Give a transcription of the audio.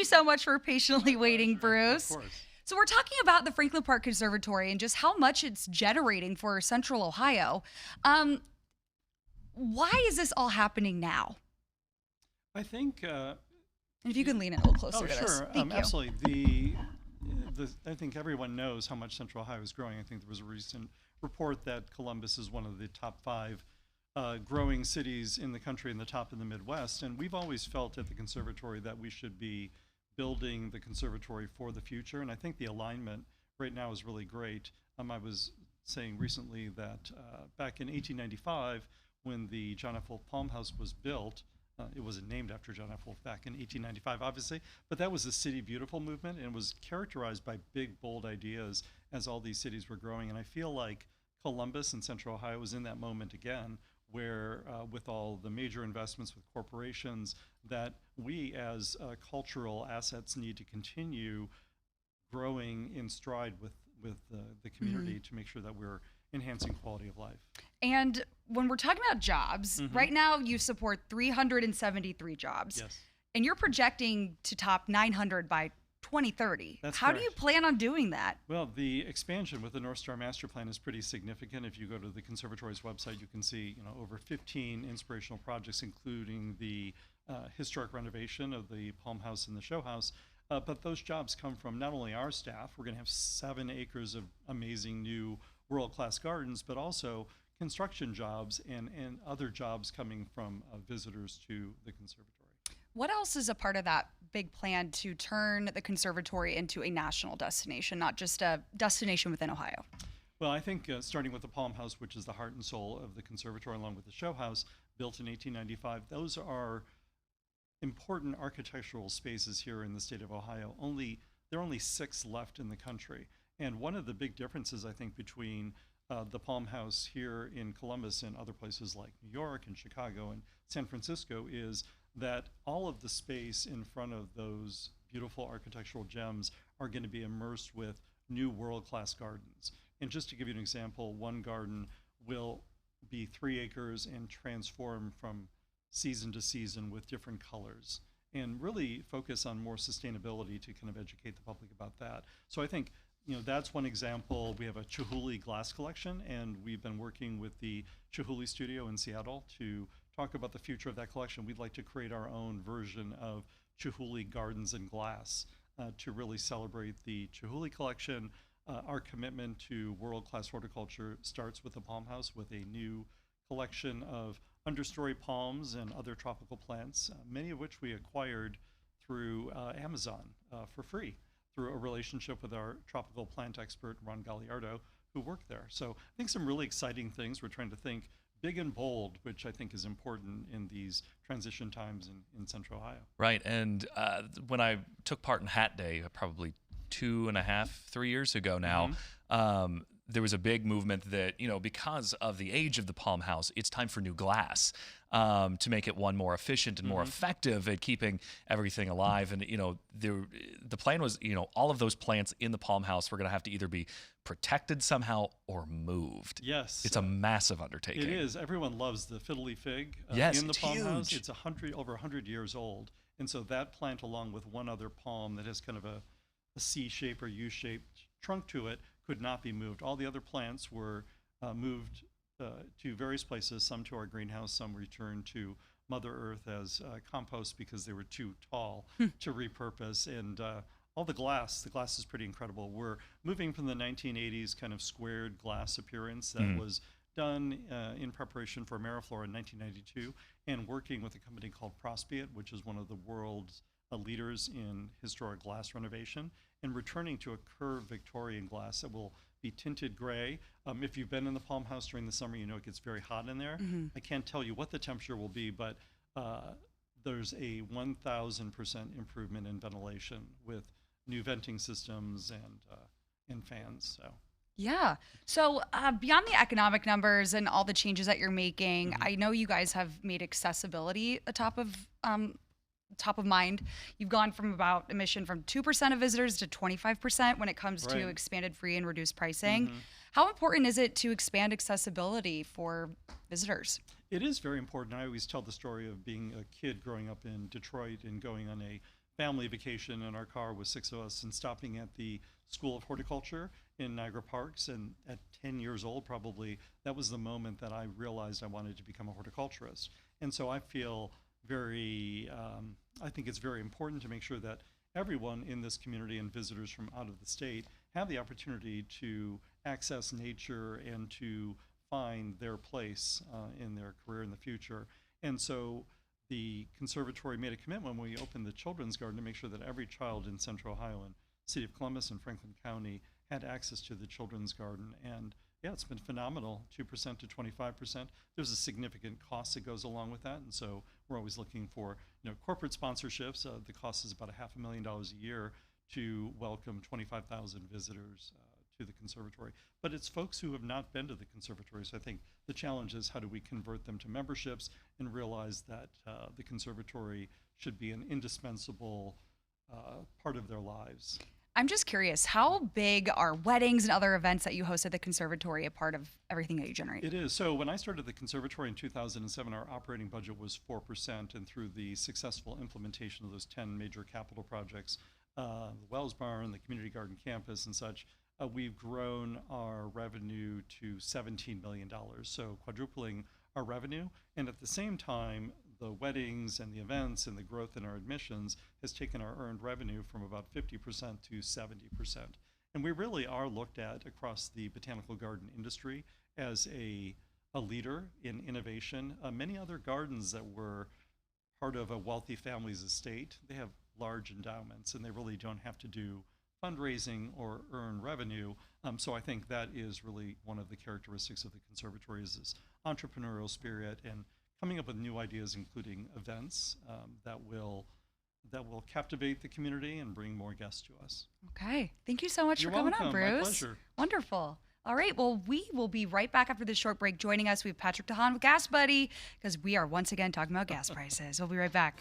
you so much for patiently waiting, Bruce. Of course. So we're talking about the Franklin Park Conservatory and just how much it's generating for Central Ohio. Why is this all happening now? I think. And if you can lean in a little closer to this. Sure. Thank you. Absolutely. I think everyone knows how much Central Ohio is growing. I think there was a recent report that Columbus is one of the top 5 growing cities in the country and the top in the Midwest. And we've always felt at the conservatory that we should be building the conservatory for the future. And I think the alignment right now is really great. I was saying recently that back in 1895, when the John F. Wolfe Palm House was built, it wasn't named after John F. Wolfe back in 1895, obviously, but that was the City Beautiful movement, and it was characterized by big, bold ideas as all these cities were growing. And I feel like Columbus and Central Ohio was in that moment again, where with all the major investments with corporations, that we as cultural assets need to continue growing in stride with the community to make sure that we're enhancing quality of life. And when we're talking about jobs, right now you support 373 jobs. Yes. And you're projecting to top 900 by 2030. That's How do correct. you plan on doing that? Well, the expansion with the North Star Master Plan is pretty significant. If you go to the conservatory's website, you can see over 15 inspirational projects, including the historic renovation of the Palm House and the Show House. But those jobs come from not only our staff. We're going to have 7 acres of amazing new world-class gardens, but also construction jobs and other jobs coming from visitors to the conservatory. What else is a part of that big plan to turn the conservatory into a national destination, not just a destination within Ohio? Well, I think starting with the Palm House, which is the heart and soul of the conservatory, along with the Show House, built in 1895, those are important architectural spaces here in the state of Ohio. There are only 6 left in the country. And one of the big differences, I think, between the Palm House here in Columbus and other places like New York and Chicago and San Francisco is that all of the space in front of those beautiful architectural gems are going to be immersed with new world-class gardens. And just to give you an example, one garden will be 3 acres and transform from season to season with different colors, and really focus on more sustainability to kind of educate the public about that. So I think that's one example. We have a Chihuly glass collection, and we've been working with the Chihuly studio in Seattle to talk about the future of that collection. We'd like to create our own version of Chihuly Gardens in Glass to really celebrate the Chihuly collection. Our commitment to world-class horticulture starts with the Palm House with a new collection of understory palms and other tropical plants, many of which we acquired through Amazon for free, through a relationship with our tropical plant expert, Ron Galliardo, who worked there. So I think some really exciting things. We're trying to think big and bold, which I think is important in these transition times in Central Ohio. Right, and when I took part in Hat Day, probably 2.5, 3 years ago now, there was a big movement that, because of the age of the Palm House, it's time for new glass to make it more efficient and more effective at keeping everything alive. And, the plan was, all of those plants in the Palm House were going to have to either be protected somehow or moved. Yes. It's a massive undertaking. It is. Everyone loves the fiddly fig yes, in the Palm huge. House. It's over 100 years old. And so that plant, along with one other palm that has kind of a C shape or U shaped trunk to it, could not be moved. All the other plants were moved to various places, some to our greenhouse, some returned to Mother Earth as compost because they were too tall to repurpose. And all the glass is pretty incredible. We're moving from the 1980s kind of squared glass appearance that was done in preparation for Ameriflora in 1992, and working with a company called Prospiat, which is one of the world's leaders in historic glass renovation, and returning to a curved Victorian glass that will be tinted gray. If you've been in the Palm House during the summer, it gets very hot in there. I can't tell you what the temperature will be, but there's a 1,000% improvement in ventilation with new venting systems and fans. So. Yeah. So beyond the economic numbers and all the changes that you're making, I know you guys have made accessibility a top of mind. You've gone from about emission from 2% of visitors to 25% when it comes to expanded free and reduced pricing. How important is it to expand accessibility for visitors? It is very important. I always tell the story of being a kid growing up in Detroit and going on a family vacation in our car with 6 of us and stopping at the School of Horticulture in Niagara Parks. And at 10 years old, probably, that was the moment that I realized I wanted to become a horticulturist. And so I feel I think it's very important to make sure that everyone in this community and visitors from out of the state have the opportunity to access nature and to find their place in their career in the future. And so the conservatory made a commitment when we opened the children's garden to make sure that every child in Central Ohio and City of Columbus and Franklin County had access to the children's garden. And yeah, it's been phenomenal, 2% to 25%. There's a significant cost that goes along with that, and so we're always looking for corporate sponsorships. The cost is about $500,000 a year to welcome 25,000 visitors to the conservatory. But it's folks who have not been to the conservatory, so I think the challenge is how do we convert them to memberships and realize that the conservatory should be an indispensable part of their lives. I'm just curious, how big are weddings and other events that you host at the conservatory a part of everything that you generate? It is. So when I started the conservatory in 2007, our operating budget was 4%, and through the successful implementation of those 10 major capital projects, the Wells Barn, the community garden campus and such, we've grown our revenue to $17 million, so quadrupling our revenue. And at the same time, the weddings and the events and the growth in our admissions has taken our earned revenue from about 50% to 70%. And we really are looked at across the botanical garden industry as a leader in innovation. Many other gardens that were part of a wealthy family's estate, they have large endowments and they really don't have to do fundraising or earn revenue. So I think that is really one of the characteristics of the conservatory is this entrepreneurial spirit and coming up with new ideas, including events that will captivate the community and bring more guests to us. Okay. Thank you so much You're for coming welcome. on, Bruce. My pleasure. Wonderful. All right. Well, we will be right back after this short break. Joining us, we have Patrick DeHaan with Gas Buddy, because we are once again talking about gas prices. We'll be right back.